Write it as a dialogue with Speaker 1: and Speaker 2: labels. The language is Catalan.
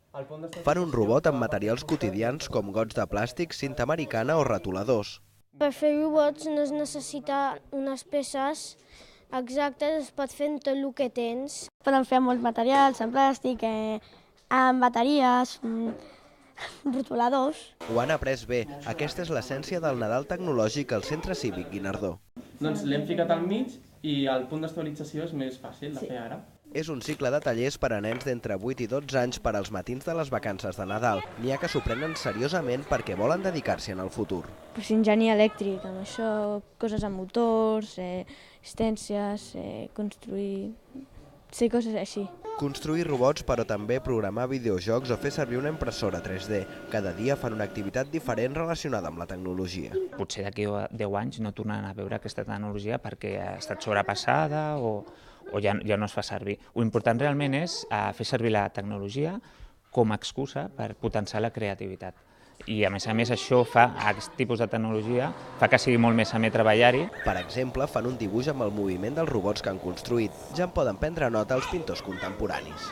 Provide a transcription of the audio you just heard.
Speaker 1: Fan un robot amb materials quotidians com gots de plàstic, cinta americana o retoladors.
Speaker 2: Per fer robots no es necessita unes peces exactes, es pot fer amb tot el que tens.
Speaker 3: Poden fer molts materials, en plàstic, amb bateries, rotuladors.
Speaker 1: Ho han après bé. Aquesta és l'essència del Nadal tecnològic al Centre Cívic Guinardó.
Speaker 4: Doncs l'hem ficat al mig i el punt d'estabilització és més fàcil de fer ara.
Speaker 1: És un cicle de tallers per a nens d'entre 8 i 12 anys per als matins de les vacances de Nadal. N'hi ha que s'ho prenen seriosament perquè volen dedicar-s'hi en el futur.
Speaker 3: Pues enginyeria elèctric, amb això, coses amb motors, estències, construir... sí, coses així.
Speaker 1: Construir robots, però també programar videojocs o fer servir una impressora 3D. Cada dia fan una activitat diferent relacionada amb la tecnologia.
Speaker 5: Potser d'aquí a 10 anys no tornaran a veure aquesta tecnologia perquè ha estat sobrepassada o ja no es fa servir. Lo important realment és fer servir la tecnologia com a excusa per potenciar la creativitat. I a més això fa, aquest tipus de tecnologia, fa que sigui molt més amè treballar-hi.
Speaker 1: Per exemple, fan un dibuix amb el moviment dels robots que han construït. Ja en poden prendre nota els pintors contemporanis.